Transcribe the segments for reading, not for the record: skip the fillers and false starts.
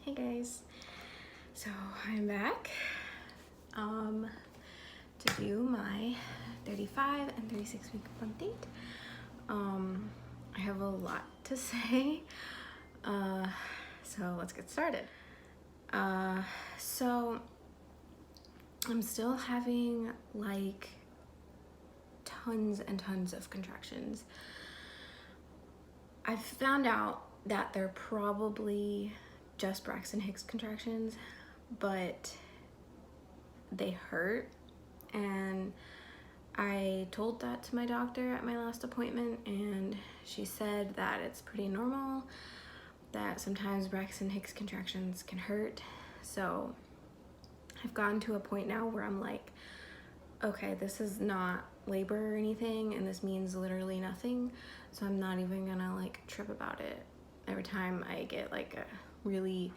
Hey guys, so I'm back to do my 35 and 36 week bump date. I have a lot to say, so let's get started. So I'm still having like tons and tons of contractions. I found out that they're probably just Braxton Hicks contractions, but they hurt, and I told that to my doctor at my last appointment, and she said that it's pretty normal, that sometimes Braxton Hicks contractions can hurt. So I've gotten to a point now where I'm like, okay, this is not labor or anything, and this means literally nothing, so I'm not even gonna like trip about it. Every time I get like a really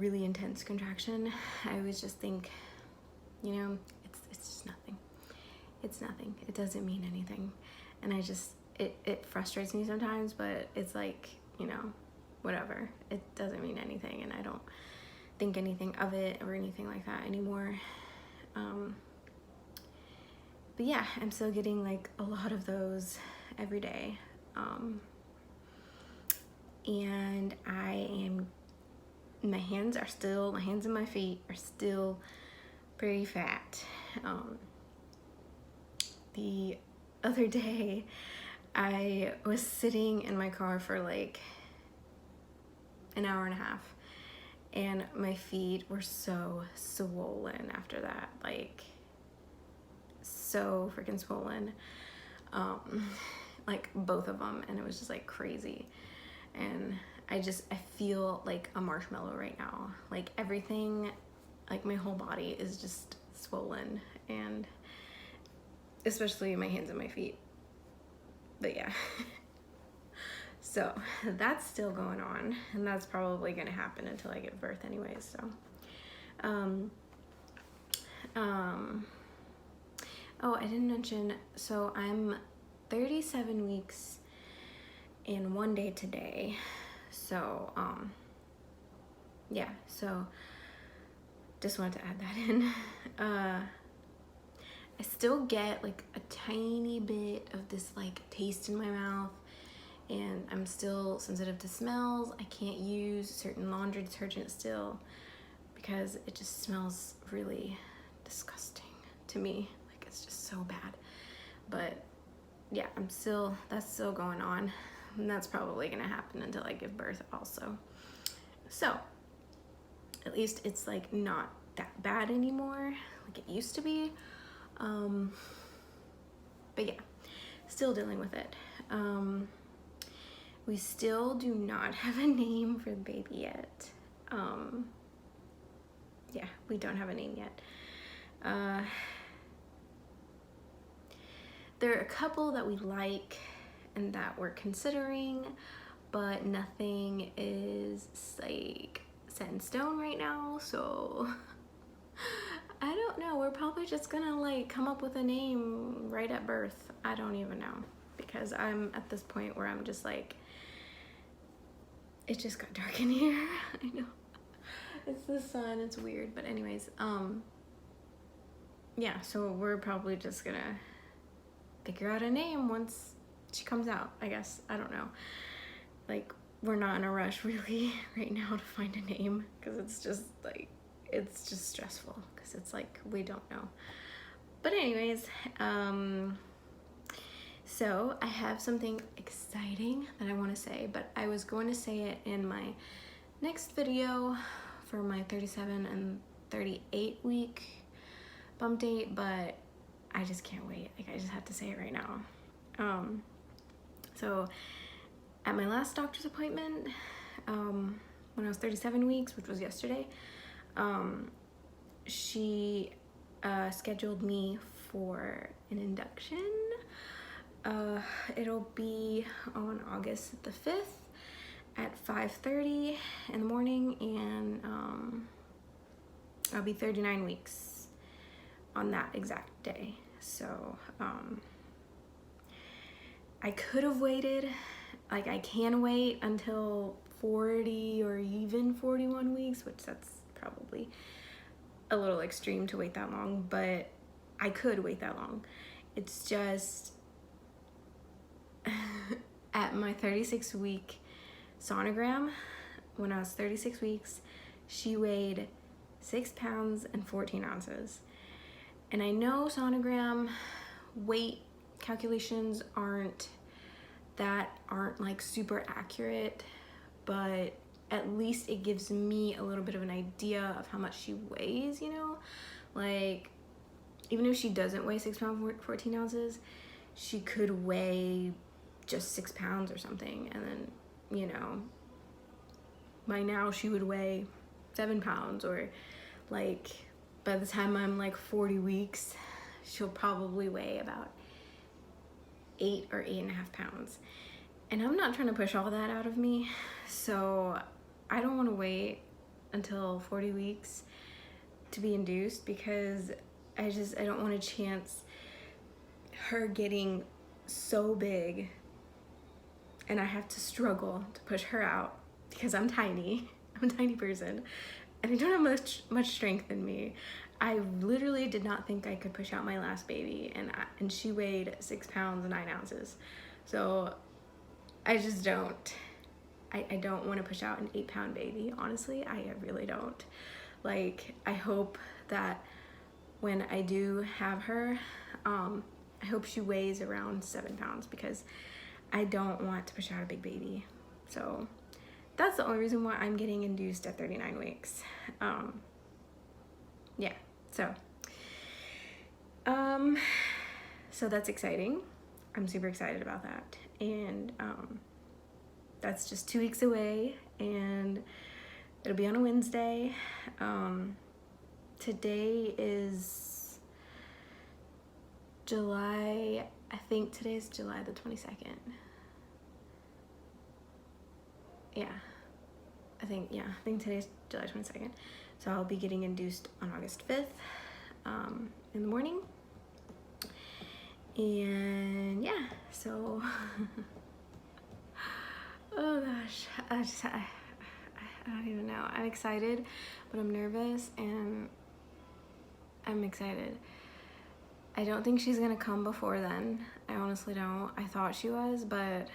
intense contraction, I always just think, you know, it's just nothing. It's nothing. It doesn't mean anything. And I just, it frustrates me sometimes, but it's like, you know, whatever. It doesn't mean anything, and I don't think anything of it or anything like that anymore. But yeah, I'm still getting like a lot of those every day. And my hands and my feet are still very fat. The other day, I was sitting in my car for like an hour and a half, and my feet were so swollen after that, like so freaking swollen, like both of them, and it was just like crazy. And I feel like a marshmallow right now. Like everything, like my whole body is just swollen, and especially my hands and my feet. But yeah. So that's still going on, and that's probably gonna happen until I give birth anyways. So oh, I didn't mention, so I'm 37 weeks and 1 day today. So yeah, so just wanted to add that in. I still get like a tiny bit of this like taste in my mouth, and I'm still sensitive to smells. I can't use certain laundry detergent still because it just smells really disgusting to me. Like it's just so bad. But yeah, that's still going on, and that's probably gonna happen until I give birth also. So at least it's like not that bad anymore like it used to be. But yeah, still dealing with it. We still do not have a name for the baby yet. Yeah, we don't have a name yet. There are a couple that we like and that we're considering, but nothing is like set in stone right now, so I don't know. We're probably just gonna like come up with a name right at birth. I don't even know, because I'm at this point where I'm just like, it just got dark in here. I know, it's the sun, it's weird, but anyways, yeah, so we're probably just gonna figure out a name once she comes out, I guess. I don't know, like we're not in a rush really right now to find a name, because it's just like, it's just stressful, because it's like we don't know. But anyways, so I have something exciting that I want to say, but I was going to say it in my next video for my 37 and 38 week bump date, but I just can't wait. Like I just have to say it right now. So at my last doctor's appointment, when I was 37 weeks, which was yesterday, she scheduled me for an induction. It'll be on August the 5th at 5:30 in the morning, and I'll be 39 weeks on that exact day. So I could have waited, like I can wait until 40 or even 41 weeks, which that's probably a little extreme to wait that long, but I could wait that long. It's just at my 36-week sonogram, when I was 36 weeks, she weighed 6 pounds and 14 ounces. And I know sonogram weight calculations aren't like super accurate, but at least it gives me a little bit of an idea of how much she weighs, you know? Like, even if she doesn't weigh 6 pounds, 14 ounces, she could weigh just 6 pounds or something. And then, you know, by now she would weigh 7 pounds, or like by the time I'm like 40 weeks, she'll probably weigh about 8 or 8.5 pounds. And I'm not trying to push all that out of me, so I don't want to wait until 40 weeks to be induced, because I don't want to chance her getting so big and I have to struggle to push her out, because I'm tiny. I'm a tiny person and I don't have much strength in me. I literally did not think I could push out my last baby, and she weighed 6 pounds and 9 ounces. So I just don't. I don't want to push out an 8-pound baby. Honestly, I really don't. Like, I hope that when I do have her, I hope she weighs around 7 pounds, because I don't want to push out a big baby. So that's the only reason why I'm getting induced at 39 weeks. Yeah, so that's exciting. I'm super excited about that. And that's just 2 weeks away, and it'll be on a Wednesday. Today is July, I think today's July the 22nd. I think today's July 22nd. So I'll be getting induced on August 5th in the morning. And yeah, so oh gosh, I don't even know. I'm excited, but I'm nervous, and I'm excited. I don't think she's gonna come before then. I honestly don't. I thought she was, but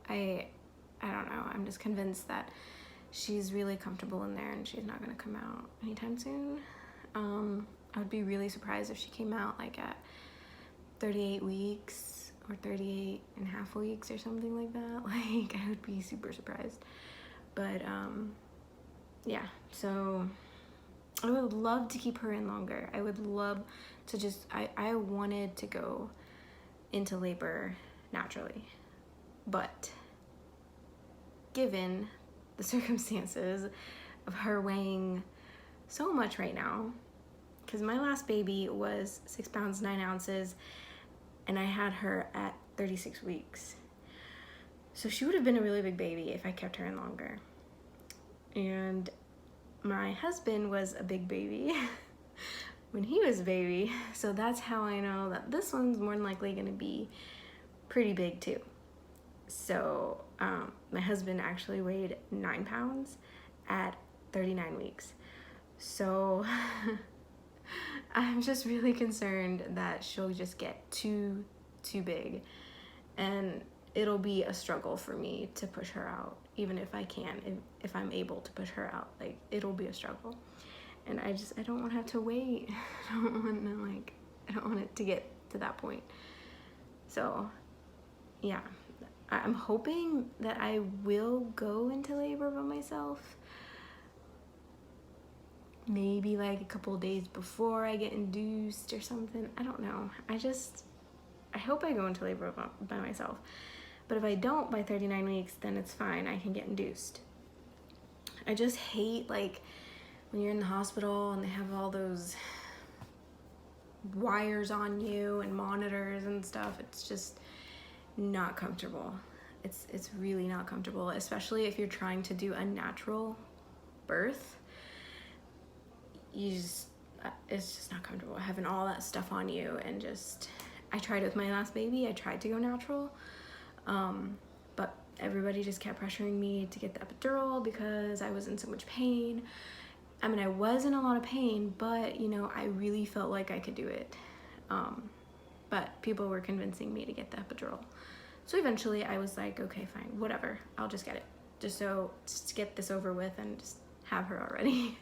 I don't know. I'm just convinced that she's really comfortable in there and she's not gonna come out anytime soon. I would be really surprised if she came out like at 38 weeks or 38 and a half weeks or something like that. Like, I would be super surprised. But yeah, so I would love to keep her in longer. I would love to just, I wanted to go into labor naturally, but given the circumstances of her weighing so much right now, because my last baby was 6 pounds 9 ounces and I had her at 36 weeks, so she would have been a really big baby if I kept her in longer. And my husband was a big baby when he was a baby, so that's how I know that this one's more than likely going to be pretty big too. So my husband actually weighed 9 pounds at 39 weeks. So I'm just really concerned that she'll just get too big, and it'll be a struggle for me to push her out, even if I can, if I'm able to push her out. Like, it'll be a struggle, and I don't want to have to wait. I don't want it to get to that point. So yeah, I'm hoping that I will go into labor by myself, maybe like a couple of days before I get induced or something. I don't know. I hope I go into labor by myself. But if I don't by 39 weeks, then it's fine. I can get induced. I just hate, like, when you're in the hospital and they have all those wires on you and monitors and stuff. It's just not comfortable. It's really not comfortable, especially if you're trying to do a natural birth. It's just not comfortable having all that stuff on you. And I tried with my last baby. I tried to go natural, but everybody just kept pressuring me to get the epidural because I was in so much pain. I mean, I was in a lot of pain, but you know, I really felt like I could do it. But people were convincing me to get the epidural. So eventually I was like, okay, fine, whatever, I'll just get it. Just to get this over with and just have her already.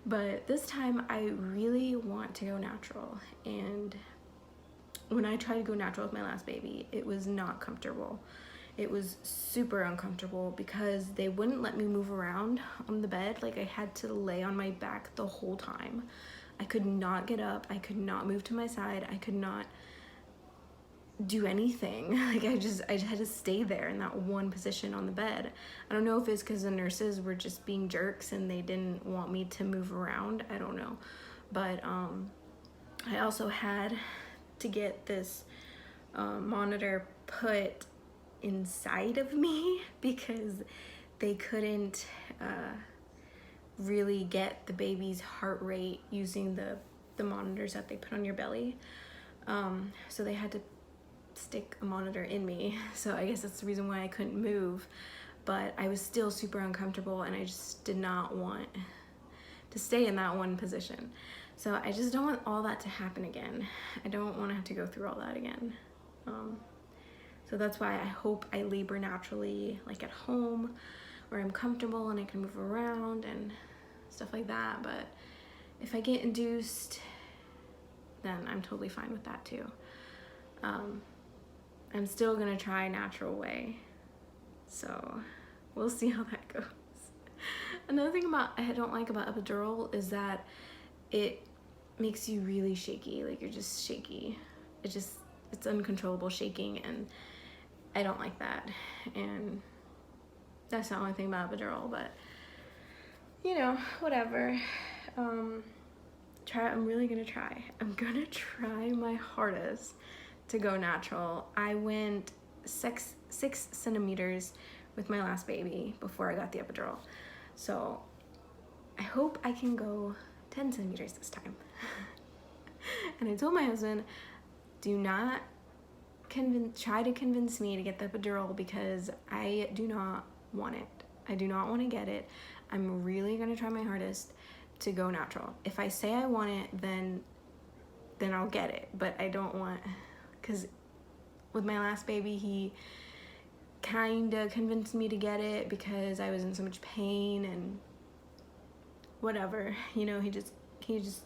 But this time I really want to go natural. And when I tried to go natural with my last baby, it was not comfortable. It was super uncomfortable because they wouldn't let me move around on the bed. Like, I had to lay on my back the whole time. I could not get up. I could not move to my side. I could not do anything. Like, I just had to stay there in that one position on the bed. I don't know if it's because the nurses were just being jerks and they didn't want me to move around. I don't know. But I also had to get this monitor put inside of me because they couldn't really get the baby's heart rate using the monitors that they put on your belly. So they had to stick a monitor in me. So I guess that's the reason why I couldn't move. But I was still super uncomfortable and I just did not want to stay in that one position. So I just don't want all that to happen again. I don't want to have to go through all that again. So that's why I hope I labor naturally, like at home, where I'm comfortable and I can move around and stuff like that. But if I get induced, then I'm totally fine with that too. I'm still gonna try natural way. So we'll see how that goes. Another thing I don't like about epidural is that it makes you really shaky. Like, you're just shaky. It's uncontrollable shaking, and I don't like that. And that's the only thing about epidural, but you know, whatever. I'm really gonna try. I'm gonna try my hardest to go natural. I went 6 centimeters with my last baby before I got the epidural. So I hope I can go 10 centimeters this time. And I told my husband, do not try to convince me to get the epidural because I do not want it. I do not want to get it. I'm really gonna try my hardest to go natural. If I say I want it, then I'll get it. But I don't want, because with my last baby, he kind of convinced me to get it because I was in so much pain and whatever. You know, he just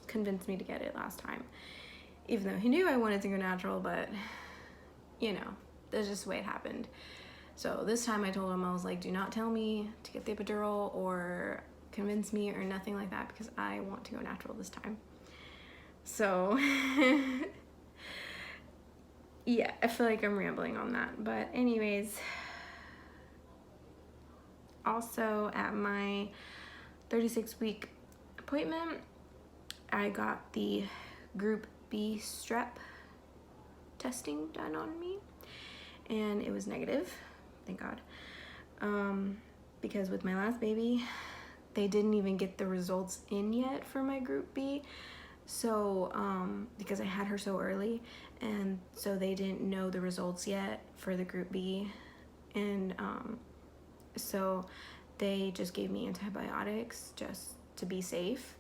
convinced me to get it last time, even though he knew I wanted to go natural. But you know, that's just the way it happened. So this time I told him, I was like, do not tell me to get the epidural or convince me or nothing like that, because I want to go natural this time. So yeah, I feel like I'm rambling on that. But anyways, also at my 36-week appointment, I got the group B strep testing done on me, and it was negative, thank God. Because with my last baby, they didn't even get the results in yet for my group B. So because I had her so early, and so they didn't know the results yet for the group B, and so they just gave me antibiotics just to be safe,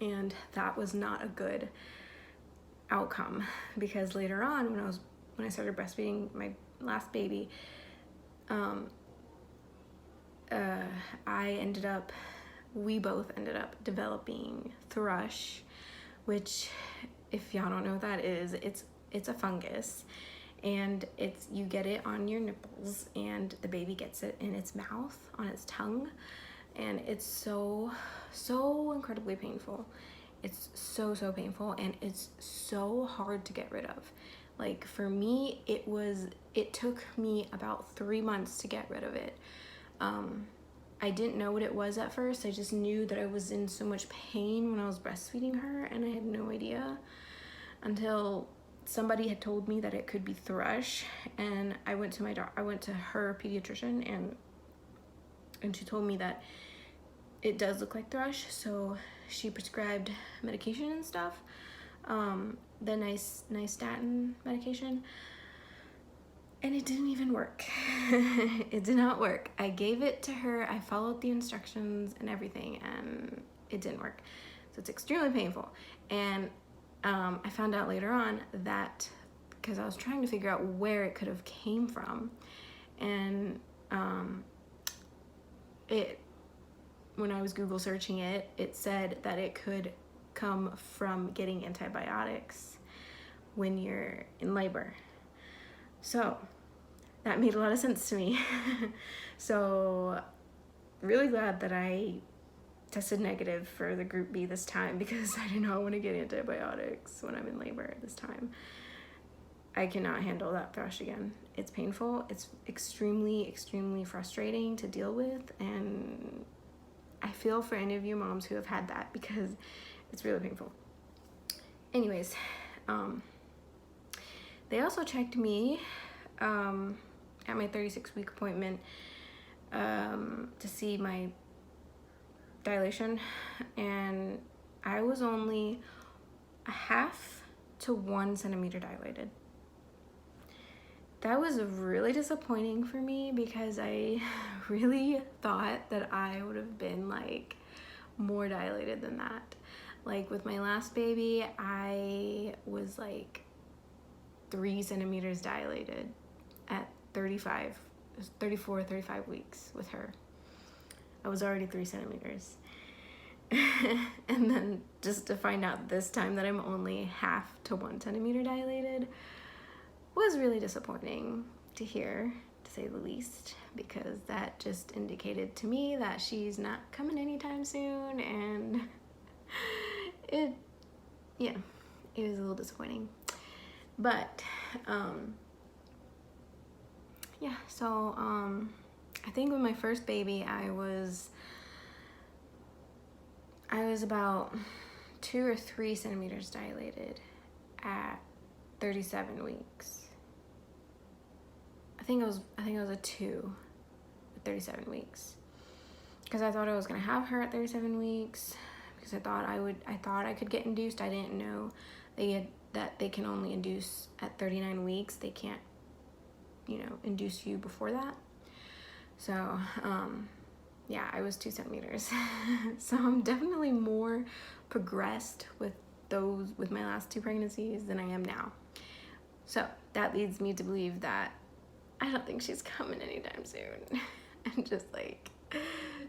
and that was not a good outcome, because later on when I started breastfeeding my last baby, we both ended up developing thrush, which, if y'all don't know what that is, it's a fungus, and you get it on your nipples, and the baby gets it in its mouth, on its tongue, and it's so incredibly painful. It's so painful, and it's so hard to get rid of. Like, for me, it took me about 3 months to get rid of it. I didn't know what it was at first. I just knew that I was in so much pain when I was breastfeeding her, and I had no idea until somebody had told me that it could be thrush. And I went to her pediatrician, and she told me that it does look like thrush, so she prescribed medication and stuff, the nystatin medication. And it didn't even work. It did not work. I gave it to her, I followed the instructions and everything, and it didn't work. So it's extremely painful. And I found out later on that, because I was trying to figure out where it could have came from, and when I was Google searching it, it said that it could come from getting antibiotics when you're in labor. So that made a lot of sense to me. So really glad that I tested negative for the group B this time, because I do not want to get antibiotics when I'm in labor this time. I cannot handle that thrush again. It's painful. It's extremely, extremely frustrating to deal with, and I feel for any of you moms who have had that, because it's really painful. Anyways, they also checked me at my 36-week appointment to see my dilation, and I was only a half to 1 centimeter dilated. That was really disappointing for me, because I really thought that I would have been like more dilated than that. Like with my last baby, I was like 3 centimeters dilated at 34, 35 weeks with her. I was already 3 centimeters. And then just to find out this time that I'm only half to 1 centimeter dilated was really disappointing to hear, to say the least, because that just indicated to me that she's not coming anytime soon, and it was a little disappointing. But yeah, so I think with my first baby I was about 2 or 3 centimeters dilated at 37 weeks. I think it was a 2 at 37 weeks, because I thought I was gonna have her at 37 weeks, because I thought I could get induced. I didn't know that they can only induce at 39 weeks. They can't, induce you before that. So yeah, I was 2 centimeters. So I'm definitely more progressed with my last 2 pregnancies than I am now. So that leads me to believe that I don't think she's coming anytime soon. I'm just like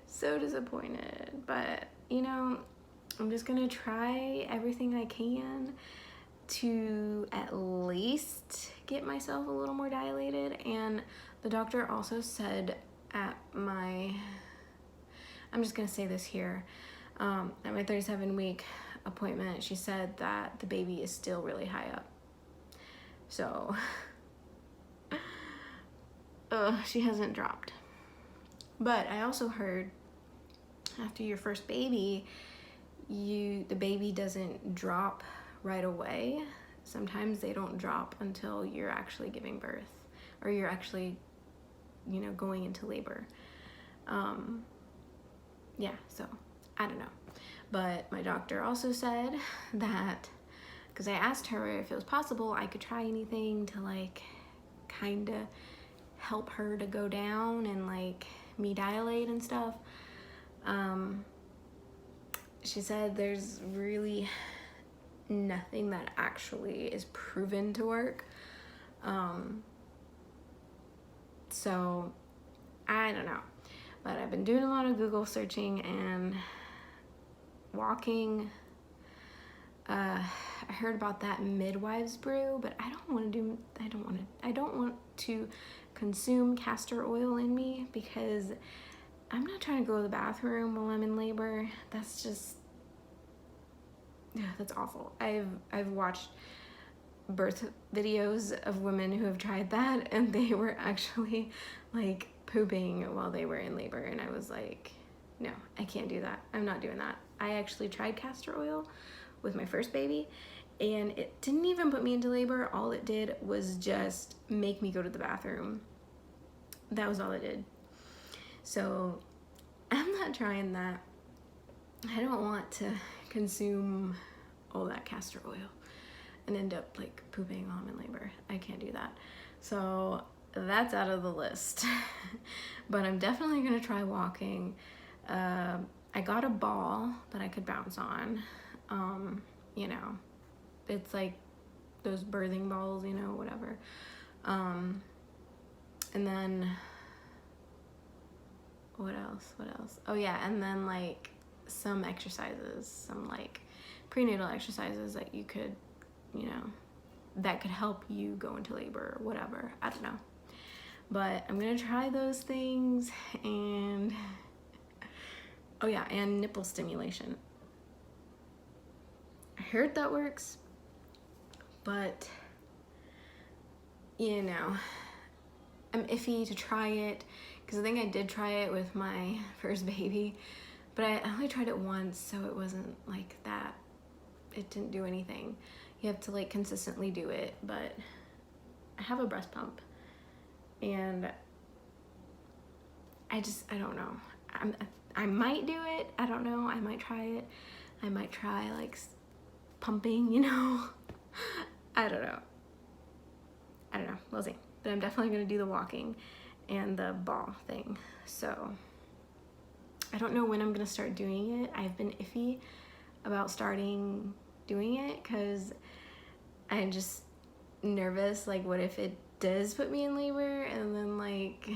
so disappointed, but I'm just gonna try everything I can to at least get myself a little more dilated. And the doctor also said at my, I'm just gonna say this here, at my 37-week appointment, she said that the baby is still really high up. So she hasn't dropped. But I also heard after your first baby, the baby doesn't drop right away. Sometimes they don't drop until you're actually giving birth, or you're actually, going into labor. Yeah, so I don't know. But my doctor also said that, because I asked her if it was possible I could try anything to like kind of help her to go down and like me dilate and stuff. She said there's really nothing that actually is proven to work. So I don't know, but I've been doing a lot of Google searching and walking. I heard about that midwives brew, but I don't want to consume castor oil in me, because I'm not trying to go to the bathroom while I'm in labor. That's just, that's awful. I've watched birth videos of women who have tried that, and they were actually like pooping while they were in labor, and I was like, no, I can't do that. I'm not doing that. I actually tried castor oil with my first baby, and it didn't even put me into labor. All it did was just make me go to the bathroom. That was all it did. So I'm not trying that. I don't want to consume all that castor oil and end up like pooping while I'm in labor. I can't do that. So that's out of the list. But I'm definitely gonna try walking. I got a ball that I could bounce on. You know, it's like those birthing balls, you know, whatever. And then what else? Oh yeah, and then like some exercises, some like prenatal exercises that you could, you know, that could help you go into labor or whatever. I don't know. But I'm gonna try those things. And oh yeah, and nipple stimulation. I heard that works, but you know, I'm iffy to try it because I think I did try it with my first baby, but I only tried it once, so it wasn't like that. It didn't do anything. You have to like consistently do it, but I have a breast pump and I don't know. I might do it. I don't know. I might try it. I might try like pumping, you know. I don't know. We'll see. But I'm definitely gonna do the walking and the ball thing. So I don't know when I'm gonna start doing it. I've been iffy about starting doing it because I'm just nervous. Like, what if it does put me in labor? And then like,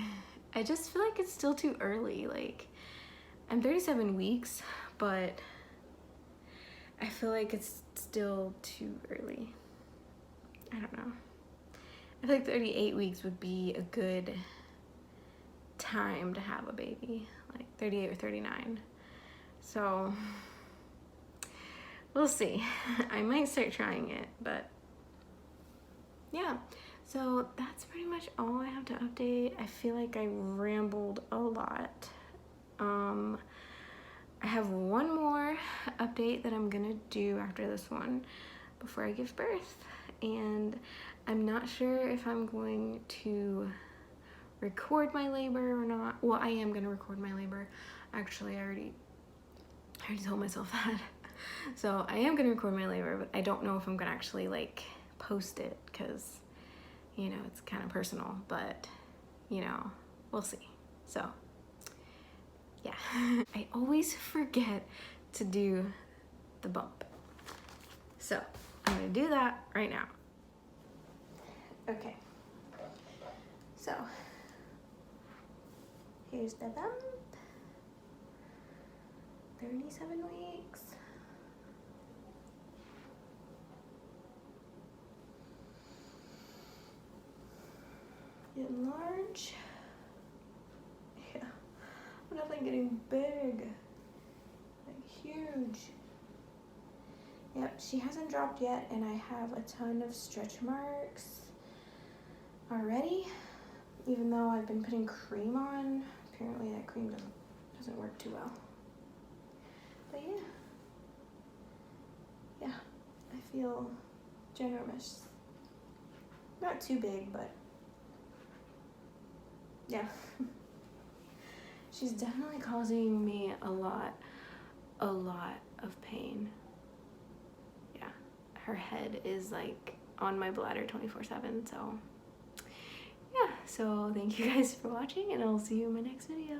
I just feel like it's still too early. Like, I'm 37 weeks, but I feel like it's still too early. I don't know. I feel like 38 weeks would be a good time to have a baby, like 38 or 39. So we'll see. I might start trying it, but yeah. So that's pretty much all I have to update. I feel like I rambled a lot. I have one more update that I'm gonna do after this one before I give birth, and I'm not sure if I'm going to record my labor or not. Well, I am gonna record my labor. Actually, I already told myself that. So I am gonna record my labor, but I don't know if I'm gonna actually like post it because, you know, it's kind of personal, but you know, we'll see. So yeah. I always forget to do the bump. So I'm gonna do that right now. Okay. So here's the bump. 37 weeks. Getting large. Yeah. I'm definitely getting big. Like huge. Yep, she hasn't dropped yet, and I have a ton of stretch marks already. Even though I've been putting cream on, apparently that cream doesn't work too well. But yeah, I feel ginormous. Not too big, but yeah. She's definitely causing me a lot of pain. Yeah, her head is like on my bladder 24/7, so yeah. So thank you guys for watching, and I'll see you in my next video.